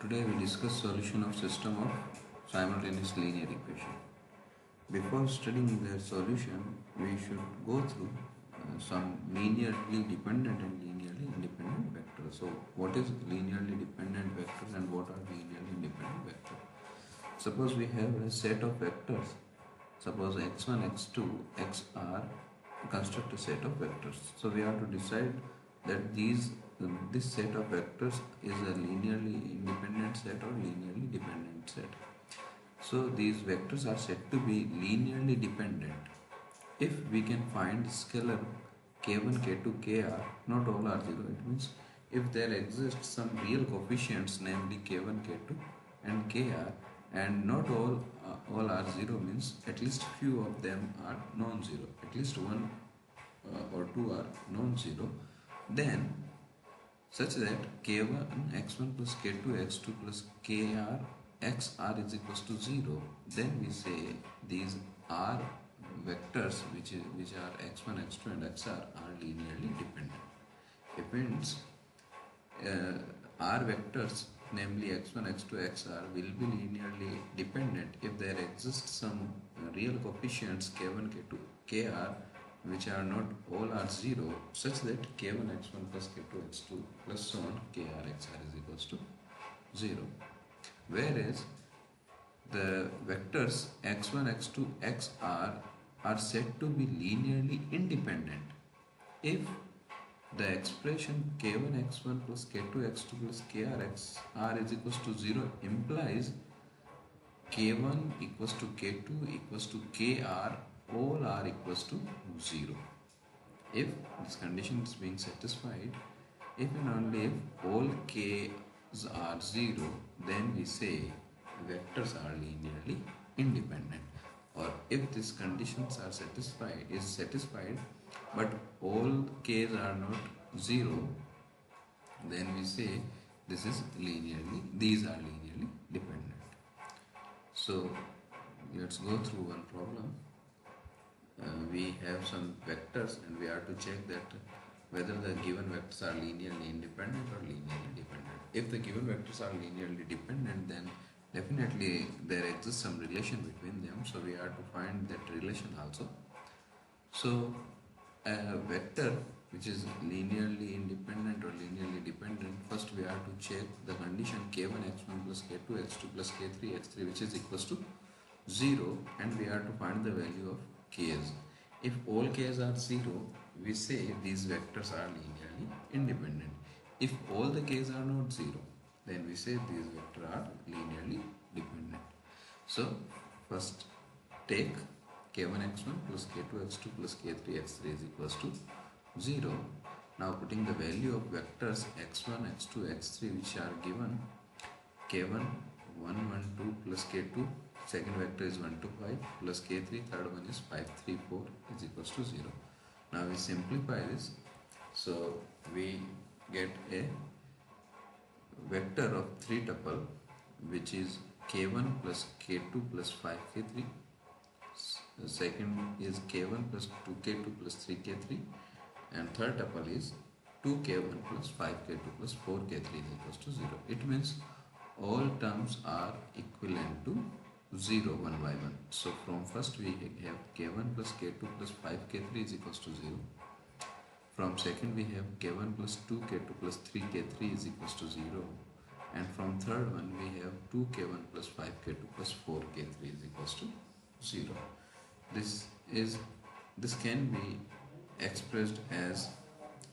Today we discuss solution of system of simultaneous linear equation. Before studying their solution, we should go through some linearly dependent and linearly independent vectors. So what is linearly dependent vectors and what are linearly independent vectors? Suppose we have a set of vectors. Suppose x1, x2, xr construct a set of vectors. So we have to decide that this set of vectors is a linearly independent set or linearly dependent set. So these vectors are said to be linearly dependent if we can find scalar k1, k2, kr, not all are 0. It means if there exists some real coefficients, namely k1, k2 and kr, and not all are 0, means at least few of them are non-zero, at least one or two are non-zero, then such that k1 x1 plus k2 x2 plus kr xr is equals to 0, then we say these r vectors which are x1, x2 and xr are linearly dependent. It means r vectors, namely x1, x2, xr, will be linearly dependent if there exists some real coefficients k1, k2, kr which are not all are 0, such that k1 x1 plus k2 x2 plus so on kr xr is equals to 0. Whereas the vectors x1, x2, xr are said to be linearly independent if the expression k1 x1 plus k2 x2 plus kr xr is equals to 0 implies k1 equals to k2 equals to kr all are equals to 0. If this condition is being satisfied, if and only if all k's are 0, then we say vectors are linearly independent. Or if these conditions are satisfied but all k's are not 0, then we say these are linearly dependent. So let's go through one problem. We have some vectors and we are to check that whether the given vectors are linearly independent or linearly dependent. If the given vectors are linearly dependent, then definitely there exists some relation between them, so we are to find that relation also. So a vector which is linearly independent or linearly dependent, first we are to check the condition k1 x1 plus k2 x2 plus k3 x3 which is equals to 0, and we are to find the value of k's. If all k's are 0, we say these vectors are linearly independent. If all the k's are not 0, then we say these vectors are linearly dependent. So first take k1 x1 plus k2 x2 plus k3 x3 is equals to 0. Now putting the value of vectors x1, x2, x3 which are given, k1 1 1 2 plus k2, second vector is 1 2 5 plus k3, third one is 5 3 4 is equals to 0. Now we simplify this, so we get a vector of 3 tuple which is k1 plus k2 plus 5k3, second is k1 plus 2k2 plus 3k3, and third tuple is 2k1 plus 5k2 plus 4k3 is equals to 0. It means all terms are equivalent to 0 one by one. So from first we have k1 plus k2 plus 5k3 is equals to 0. From second we have k1 plus 2k2 plus 3k3 is equals to 0. And from third one we have 2k1 plus 5k2 plus 4k3 is equals to 0. This can be expressed as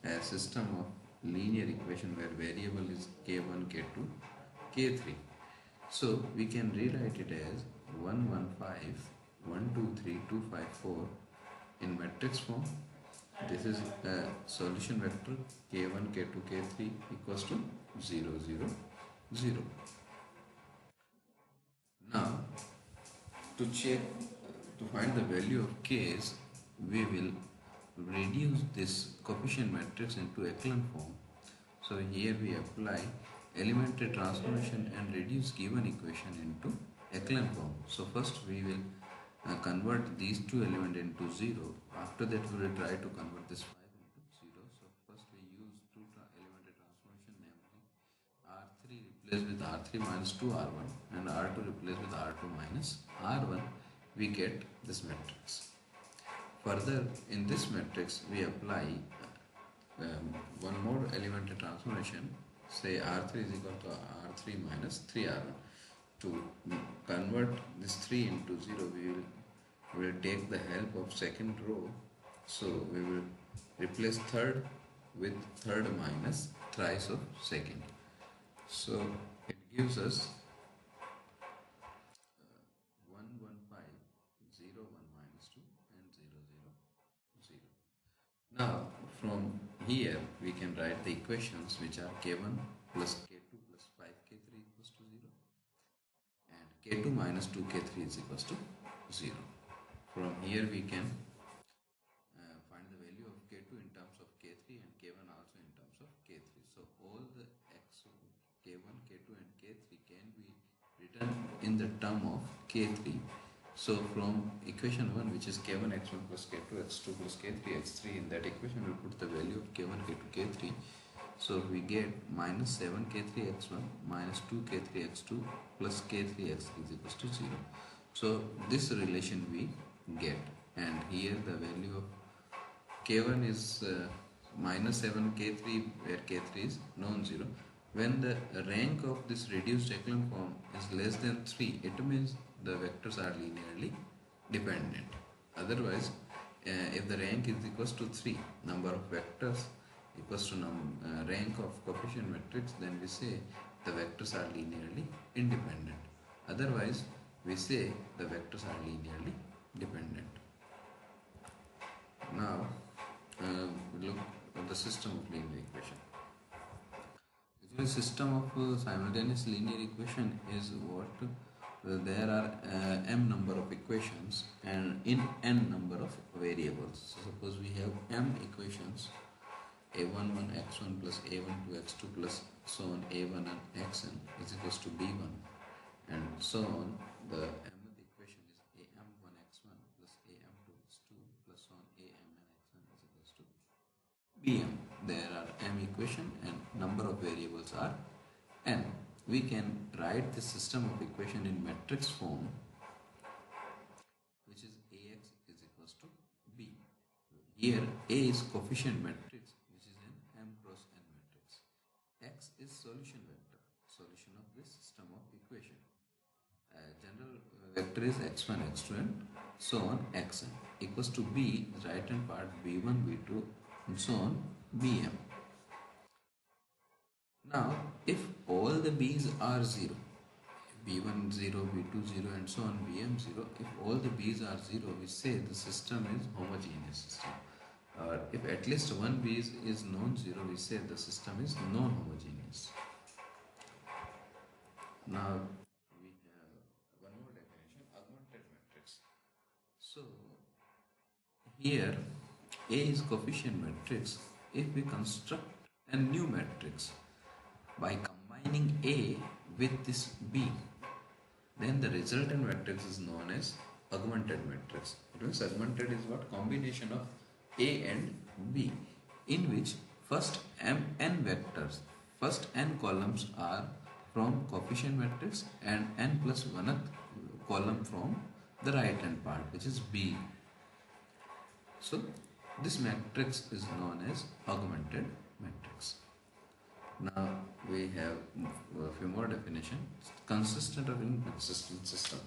a system of linear equation where variable is k1, k2, k3. So we can rewrite it as 1 1 5 1 2 3 2 5 4 in matrix form. This is a solution vector k1, k2, k3 equals to 0 0 0. Now to find the value of k's, we will reduce this coefficient matrix into echelon form. So here we apply elementary transformation and reduce given equation into echelon form. So first we will convert these two elements into 0. After that we will try to convert this 5 into 0. So first we use two elementary transformation, namely R3 replaces replace with R3 minus 2R1 and R2 replace with R2 minus R1, we get this matrix. Further, in this matrix, we apply one more elementary transformation, say R3 is equal to R3 minus 3R1. To convert this 3 into 0, we will take the help of second row. So we will replace third with third minus thrice of second. So it gives us 1 1 5 0 1 minus 2 and 0 0 0. Now from here we can write the equations which are k1 plus k2 plus 5k3 equals to 0 and k2 minus 2k3 is equals to 0. From here we can find the value of k2 in terms of k3 and k1 also in terms of k3. So all the x of k1, k2 and k3 can be written in the term of k3. So from equation 1, which is k1 x1 plus k2 x2 plus k3 x3, in that equation we put the value of k1, k2, k3. So we get minus 7 k3 x1 minus 2 k3 x2 plus k3 x3 is equals to 0. So this relation we get, and here the value of k1 is minus 7 k3 where k3 is non-zero. When the rank of this reduced echelon form is less than 3, it means the vectors are linearly dependent. Otherwise, if the rank is equals to 3, number of vectors equals to rank of coefficient matrix, then we say the vectors are linearly independent. Otherwise, we say the vectors are linearly dependent. Now, look at the system of linear equation. The system of simultaneous linear equation is what there are m number of equations and in n number of variables. So suppose we have m equations, a11 x1 plus a12 x2 plus so on a1 and xn is equals to b1 and so on. The mth equation is am1 x1 plus am2 x2 plus so on am and xn is equals to bm. There are m equation and number of variables are n. We can write the system of equation in matrix form, which is ax is equals to b. Here A is coefficient matrix, which is an m cross n matrix. X is solution vector, solution of this system of equation. General vector is x1, x2 and so on xn equals to b, right hand part b1, b2 and so on bm. Now, if all the b's are 0, b1 0, b2 0 and so on bm 0, if all the b's are 0, we say the system is homogeneous system. Or if at least one b is non-zero, we say the system is non-homogeneous. Now, we have one more definition, augmented matrix. So, here A is coefficient matrix. If we construct a new matrix by combining A with this B, then the resultant matrix is known as augmented matrix. It means augmented is what? Combination of A and B, in which first n vectors, first n columns are from coefficient matrix and n plus 1th column from the right hand part, which is B. So this matrix is known as augmented matrix. Now we have a few more definitions. Consistent or inconsistent system.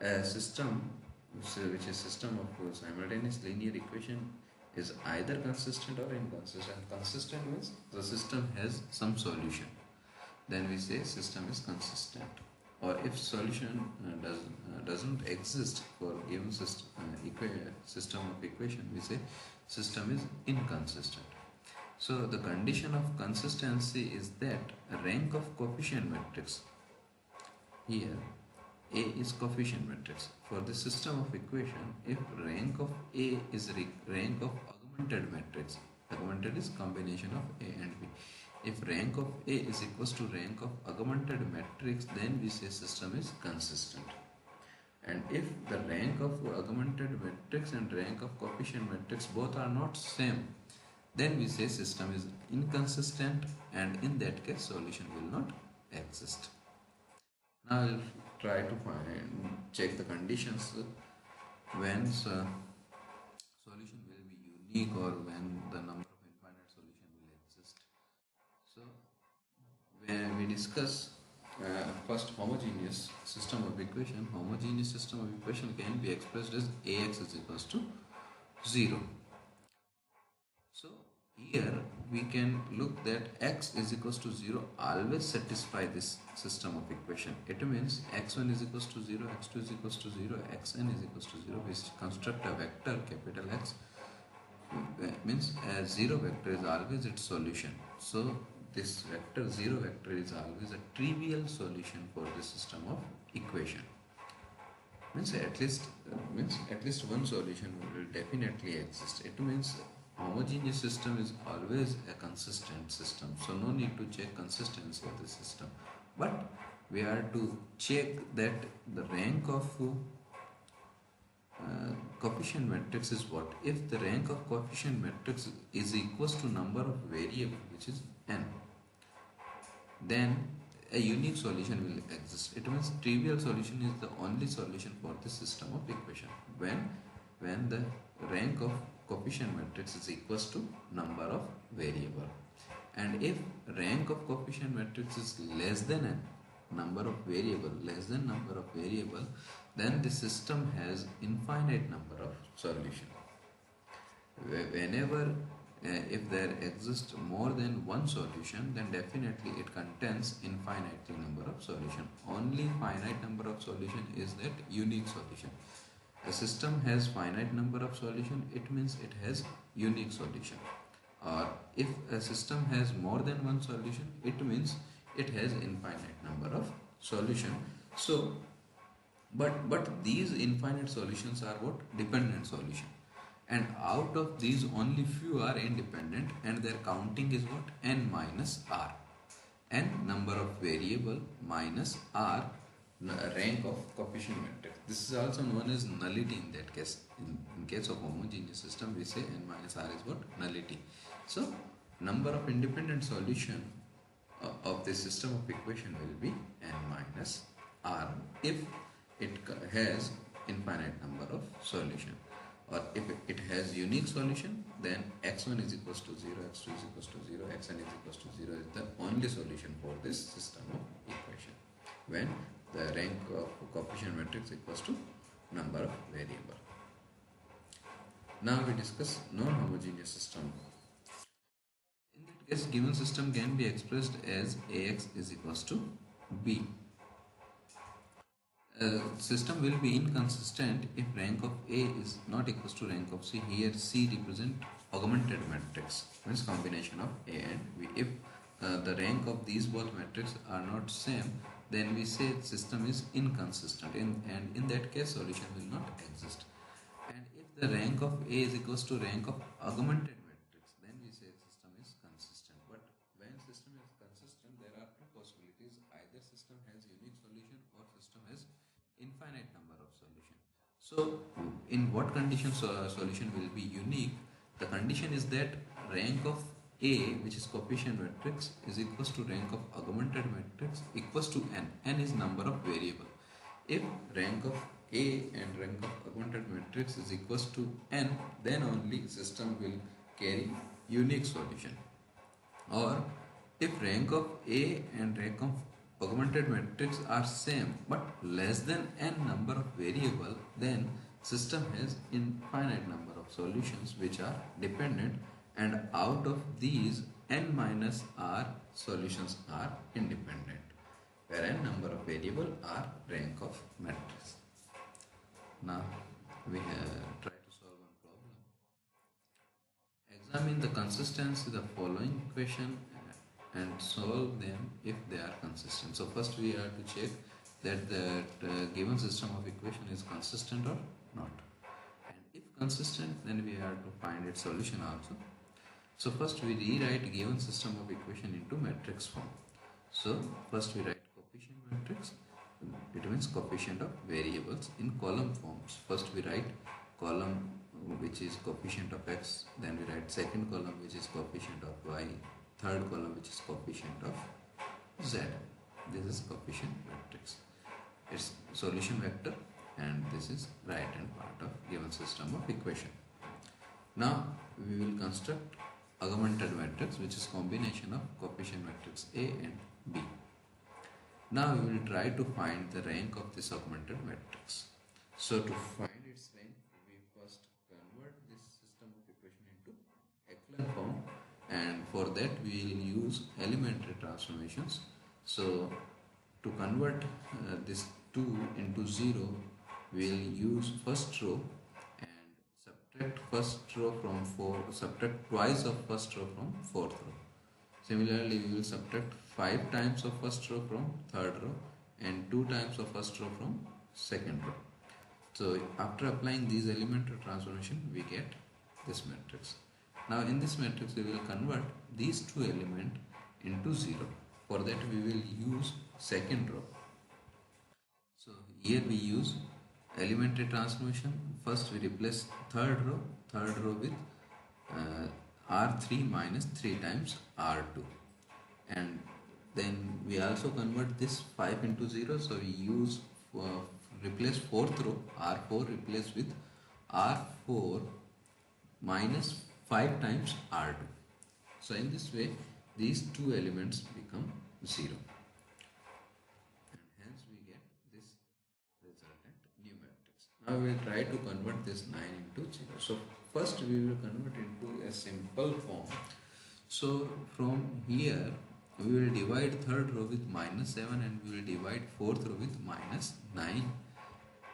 A system which is system of simultaneous linear equation is either consistent or inconsistent. Consistent means the system has some solution. Then we say system is consistent. Or if solution doesn't exist for given system of equation, we say system is inconsistent. So the condition of consistency is that rank of coefficient matrix, here A is coefficient matrix. For the system of equation, if rank of A is rank of augmented matrix, augmented is combination of A and B. If rank of A is equals to rank of augmented matrix, then we say system is consistent. And if the rank of augmented matrix and rank of coefficient matrix both are not same, then we say system is inconsistent, and in that case solution will not exist. Now I'll try to check the conditions when solution will be unique or when the number of infinite solution will exist. So when we discuss first homogeneous system of equation, homogeneous system of equation can be expressed as Ax is equals to 0. So here we can look that x is equals to 0 always satisfy this system of equation. It means x1 is equals to 0, x2 is equals to 0, xn is equals to 0. We construct a vector capital X, means a 0 vector is always its solution. So this vector 0 vector is always a trivial solution for this system of equation. Means at least one solution will definitely exist. It means homogeneous system is always a consistent system, so no need to check consistency of the system, but we are to check that the rank of coefficient matrix is what. If the rank of coefficient matrix is equals to number of variable, which is n, then a unique solution will exist. It means trivial solution is the only solution for this system of equation when the rank of coefficient matrix is equals to number of variable. And if rank of coefficient matrix is less than n, number of variable less than number of variable, then the system has infinite number of solution. Whenever if there exists more than one solution, then definitely it contains infinite number of solution. Only finite number of solution is that unique solution. A system has finite number of solution, it means it has unique solution. Or if a system has more than one solution, it means it has infinite number of solution. So but these infinite solutions are what? Dependent solution. And out of these only few are independent, and their counting is what? N minus r. N number of variable minus r rank of coefficient matrix. This is also known as nullity in that case. In case of homogeneous system, we say n minus r is what? Nullity. So number of independent solution of this system of equation will be n minus r if it has infinite number of solution. Or if it has unique solution, then x1 is equals to 0, x2 is equals to 0, xn is equals to 0 is the only solution for this system of equation, when the rank of coefficient matrix equals to number of variable. Now we discuss non-homogeneous system. In that case, given system can be expressed as Ax is equals to b. System will be inconsistent if rank of A is not equals to rank of C. Here C represent augmented matrix, means combination of A and B. If the rank of these both matrices are not same, then we say system is inconsistent, and in that case solution will not exist. And if the rank of A is equals to rank of augmented matrix, then we say system is consistent. But when system is consistent, there are two possibilities: either system has unique solution or system has infinite number of solution. So in what condition solution will be unique? The condition is that rank of A, which is coefficient matrix, is equals to rank of augmented matrix equals to n. N is number of variable. If rank of A and rank of augmented matrix is equals to n, then only system will carry unique solution. Or if rank of A and rank of augmented matrix are same but less than n number of variable, then system has infinite number of solutions which are dependent, and out of these n minus r solutions are independent, where n number of variable are rank of matrix. Now we have tried to solve one problem. Examine the consistency of the following equation and solve them if they are consistent. So first we have to check that the given system of equation is consistent or not, and if consistent, then we have to find its solution also. So first we rewrite given system of equation into matrix form. So first we write coefficient matrix, it means coefficient of variables, in column forms. First we write column which is coefficient of x, then we write second column which is coefficient of y, third column which is coefficient of z. This is coefficient matrix. It's solution vector, and this is right hand part of given system of equation. Now we will construct augmented matrix, which is combination of coefficient matrix A and B. Now we will try to find the rank of this augmented matrix. So to find its rank, we first convert this system of equation into echelon form, and for that we will use elementary transformations. So to convert this 2 into 0, we will use first row and subtract twice of first row from fourth row. Similarly, we will subtract 5 times of first row from third row and 2 times of first row from second row. So after applying these elementary transformation, we get this matrix. Now in this matrix, we will convert these two elements into 0. For that, we will use second row. So here we use elementary transformation. First we replace third row with R3 minus 3 times R2, and then we also convert this 5 into 0. So we use replace fourth row, R4 replace with R4 minus 5 times R2. So in this way, these two elements become 0, and hence we get this resultant new matrix. Now we will try to convert this 9 into 0. So first we will convert into a simple form. So from here we will divide third row with minus 7 and we will divide fourth row with minus 9.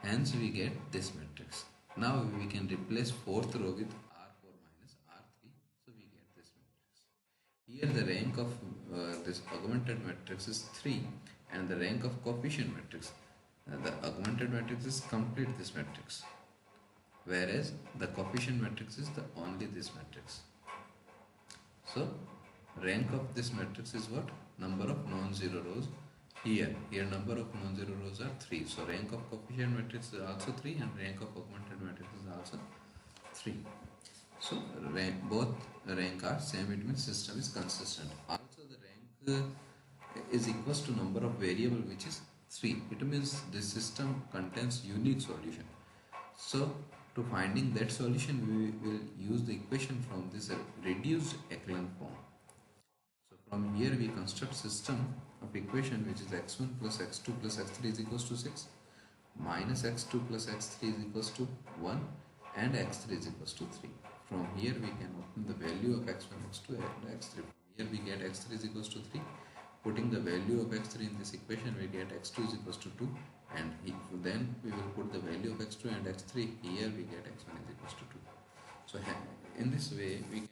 Hence we get this matrix. Now we can replace fourth row with R4 minus R3. So we get this matrix. Here the rank of this augmented matrix is 3, and the rank of coefficient matrix, the augmented matrix is complete this matrix, whereas the coefficient matrix is the only this matrix. So rank of this matrix is what? Number of non-zero rows. Here number of non-zero rows are 3. So rank of coefficient matrix is also 3 and rank of augmented matrix is also 3. So both rank are same, it means system is consistent. Also the rank is equals to number of variable, which is 3. It means this system contains unique solution. So to finding that solution, we will use the equation from this reduced echelon form. So from here we construct system of equation which is x1 plus x2 plus x3 is equals to 6, minus x2 plus x3 is equals to 1, and x3 is equals to 3. From here we can obtain the value of x1, x2 and x3. From here we get x3 is equals to 3. Putting the value of x3 in this equation, we get x2 is equals to 2, and then we will put the value of x2 and x3 here, we get x1 is equals to 2. So in this way we can